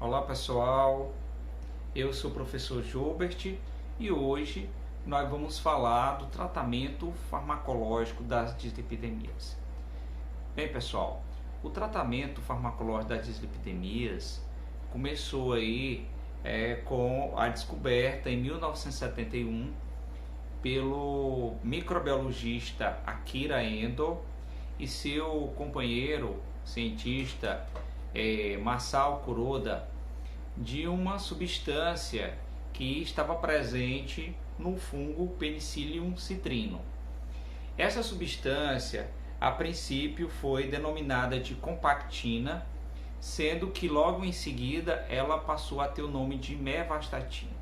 Olá pessoal, eu sou o professor Joubert e hoje nós vamos falar do tratamento farmacológico das dislipidemias. Bem pessoal, o tratamento farmacológico das dislipidemias começou aí com a descoberta em 1971 pelo microbiologista Akira Endo e seu companheiro cientista Masao Kuroda, de uma substância que estava presente no fungo Penicillium citrino. Essa substância, a princípio, foi denominada de compactina, sendo que logo em seguida ela passou a ter o nome de mervastatina.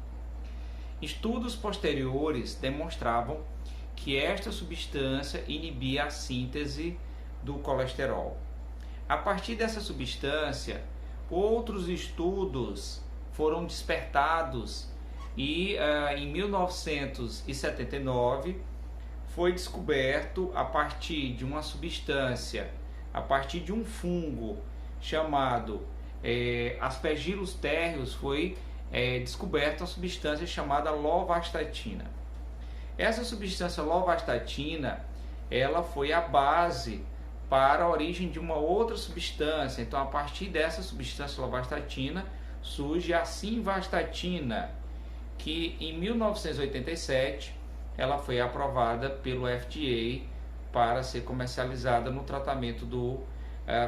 Estudos posteriores demonstravam que esta substância inibia a síntese do colesterol. A partir dessa substância, outros estudos foram despertados e em 1979 foi descoberto, a partir de uma substância, a partir de um fungo chamado Aspergillus terreus, foi descoberta uma substância chamada lovastatina. Essa substância lovastatina, ela foi a base para a origem de uma outra substância. Então, a partir dessa substância lovastatina surge a simvastatina, que em 1987 ela foi aprovada pelo FDA para ser comercializada no tratamento do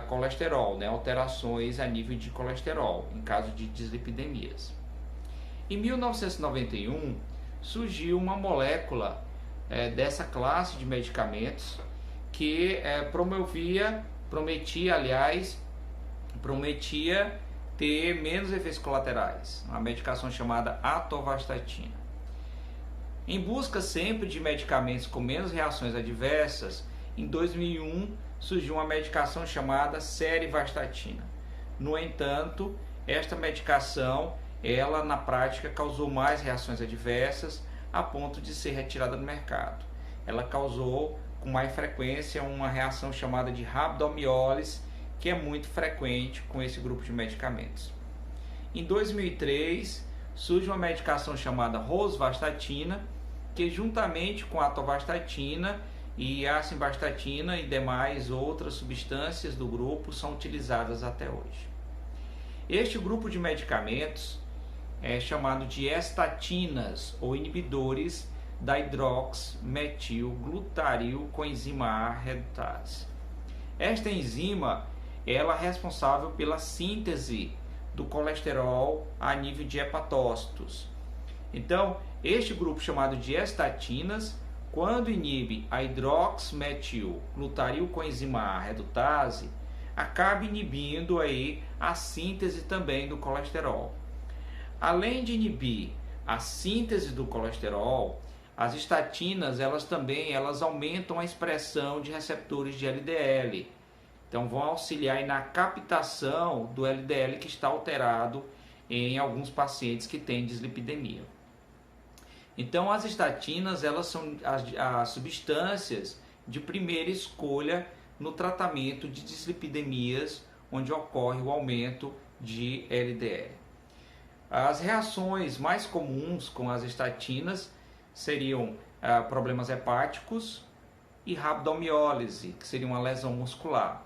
colesterol, alterações a nível de colesterol, em caso de dislipidemias. Em 1991 surgiu uma molécula dessa classe de medicamentos que prometia ter menos efeitos colaterais, uma medicação chamada atorvastatina. Em busca sempre de medicamentos com menos reações adversas, em 2001 surgiu uma medicação chamada serivastatina. No entanto, esta medicação, ela na prática causou mais reações adversas a ponto de ser retirada do mercado. Ela causou com mais frequência uma reação chamada de rabdomiólise, que é muito frequente com esse grupo de medicamentos. Em 2003 surge uma medicação chamada rosuvastatina, que juntamente com a atorvastatina e a simvastatina e demais outras substâncias do grupo são utilizadas até hoje. Este grupo de medicamentos é chamado de estatinas ou inibidores da hidroximetilglutaril coenzima A redutase. Esta enzima, ela é responsável pela síntese do colesterol a nível de hepatócitos. Então, este grupo chamado de estatinas, quando inibe a hidroximetilglutaril coenzima A redutase, acaba inibindo aí a síntese também do colesterol. Além de inibir a síntese do colesterol, as estatinas, elas aumentam a expressão de receptores de LDL. Então vão auxiliar na captação do LDL que está alterado em alguns pacientes que têm dislipidemia. Então as estatinas, elas são as substâncias de primeira escolha no tratamento de dislipidemias onde ocorre o aumento de LDL. As reações mais comuns com as estatinas seriam problemas hepáticos e rabdomiólise, que seria uma lesão muscular.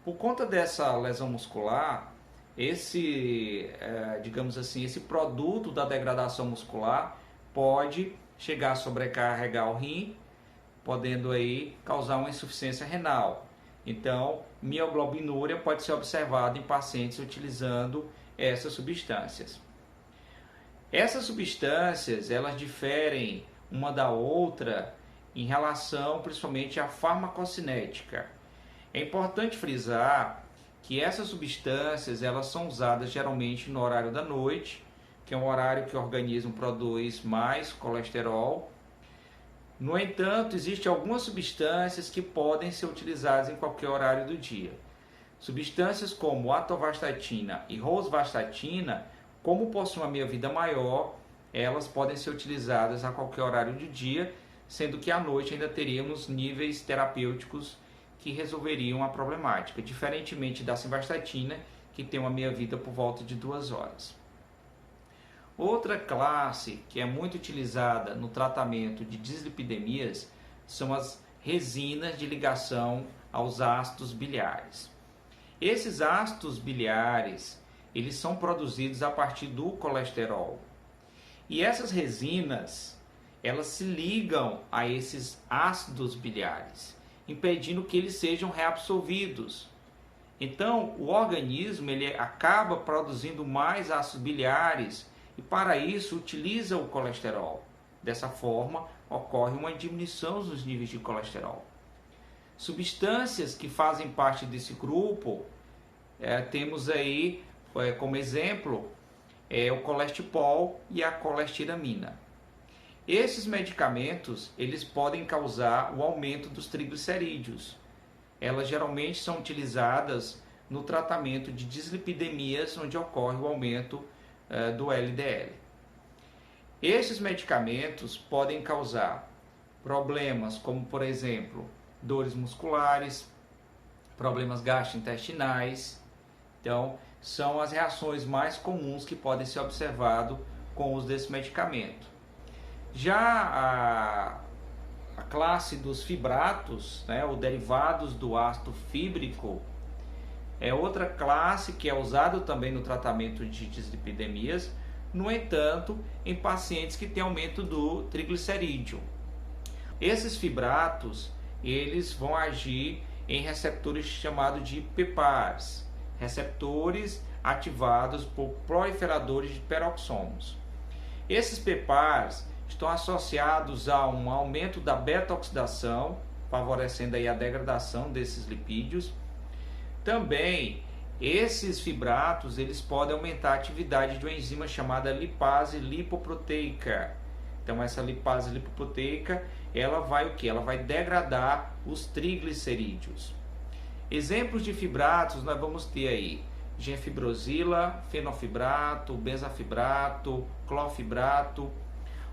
Por conta dessa lesão muscular, esse produto da degradação muscular pode chegar a sobrecarregar o rim, podendo aí causar uma insuficiência renal. Então, mioglobinúria pode ser observada em pacientes utilizando essas substâncias. Essas substâncias, elas diferem uma da outra em relação principalmente à farmacocinética. É importante frisar que essas substâncias, elas são usadas geralmente no horário da noite, que é um horário que o organismo produz mais colesterol. No entanto, existem algumas substâncias que podem ser utilizadas em qualquer horário do dia. Substâncias como atorvastatina e rosuvastatina, como possuem uma meia-vida maior, elas podem ser utilizadas a qualquer horário do dia, sendo que à noite ainda teríamos níveis terapêuticos que resolveriam a problemática, diferentemente da simvastatina, que tem uma meia-vida por volta de 2 horas. Outra classe que é muito utilizada no tratamento de dislipidemias são as resinas de ligação aos ácidos biliares. Esses ácidos biliares, eles são produzidos a partir do colesterol. E essas resinas, elas se ligam a esses ácidos biliares, impedindo que eles sejam reabsorvidos. Então, o organismo ele acaba produzindo mais ácidos biliares e, para isso, utiliza o colesterol. Dessa forma, ocorre uma diminuição dos níveis de colesterol. Substâncias que fazem parte desse grupo, temos aí como exemplo o colestipol e a colestiramina. Esses medicamentos eles podem causar o aumento dos triglicerídeos. Elas geralmente são utilizadas no tratamento de dislipidemias, onde ocorre o aumento do LDL. Esses medicamentos podem causar problemas como, por exemplo, dores musculares, problemas gastrointestinais. Então, são as reações mais comuns que podem ser observadas com o uso desse medicamento. Já a classe dos fibratos, ou derivados do ácido fíbrico, é outra classe que é usada também no tratamento de dislipidemias, no entanto, em pacientes que têm aumento do triglicerídeo. Esses fibratos, eles vão agir em receptores chamados de PPARs, receptores ativados por proliferadores de peroxomos. Esses PPARs estão associados a um aumento da beta-oxidação, favorecendo aí a degradação desses lipídios. Também, esses fibratos eles podem aumentar a atividade de uma enzima chamada lipase lipoproteica. Então, essa lipase lipoproteica, ela vai o quê? Ela vai degradar os triglicerídeos. Exemplos de fibratos nós vamos ter aí genfibrosila, fenofibrato, benzafibrato, clorfibrato.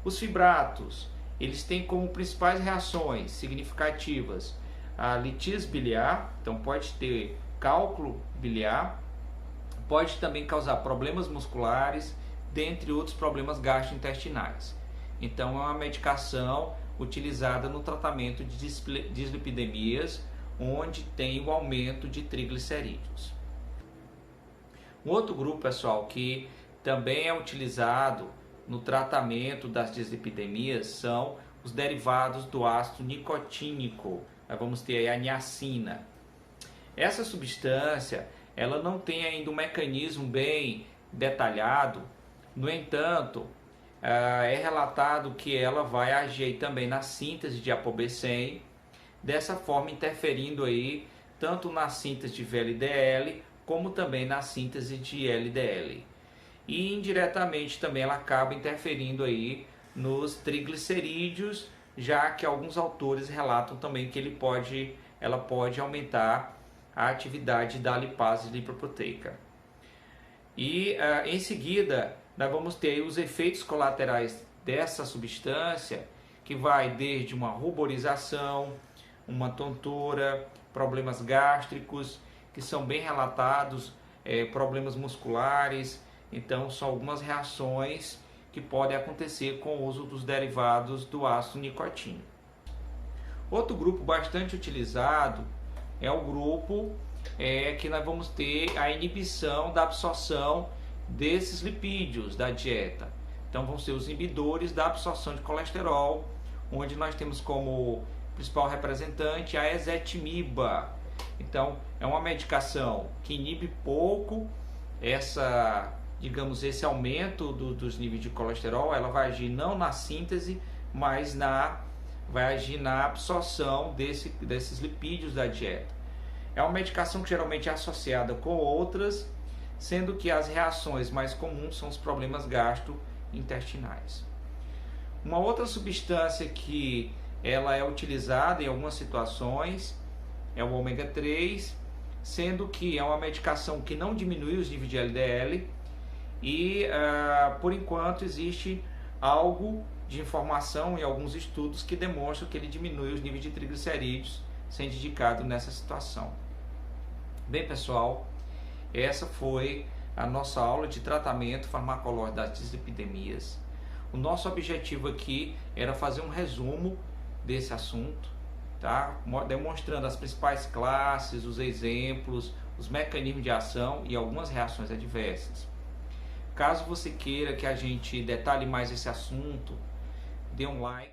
Os fibratos, eles têm como principais reações significativas a litise biliar, então pode ter cálculo biliar, pode também causar problemas musculares, dentre outros problemas gastrointestinais. Então é uma medicação utilizada no tratamento de dislipidemias, onde tem o aumento de triglicerídeos. Um outro grupo, pessoal, que também é utilizado no tratamento das dislipidemias são os derivados do ácido nicotínico. Nós vamos ter aí a niacina. Essa substância, ela não tem ainda um mecanismo bem detalhado, no entanto, é relatado que ela vai agir também na síntese de ApoB100, dessa forma interferindo aí tanto na síntese de VLDL como também na síntese de LDL. E indiretamente também ela acaba interferindo aí nos triglicerídeos, já que alguns autores relatam também que ela pode aumentar a atividade da lipase lipoproteica. E em seguida nós vamos ter os efeitos colaterais dessa substância, que vai desde uma ruborização, uma tontura, problemas gástricos, que são bem relatados, problemas musculares. Então são algumas reações que podem acontecer com o uso dos derivados do ácido nicotínico. Outro grupo bastante utilizado é o grupo que nós vamos ter a inibição da absorção desses lipídios da dieta. Então vão ser os inibidores da absorção de colesterol, onde nós temos como principal representante a ezetimiba. Então é uma medicação que inibe pouco esse aumento dos níveis de colesterol. Ela vai agir não na síntese, mas vai agir na absorção desses lipídios da dieta. É uma medicação que geralmente é associada com outras, sendo que as reações mais comuns são os problemas gastrointestinais. Uma outra substância que ela é utilizada em algumas situações é o ômega 3, sendo que é uma medicação que não diminui os níveis de LDL e, por enquanto, existe algo de informação em alguns estudos que demonstram que ele diminui os níveis de triglicerídeos, sendo indicado nessa situação. Bem, pessoal, essa foi a nossa aula de tratamento farmacológico das dislipidemias. O nosso objetivo aqui era fazer um resumo desse assunto, tá? Demonstrando as principais classes, os exemplos, os mecanismos de ação e algumas reações adversas. Caso você queira que a gente detalhe mais esse assunto, dê um like.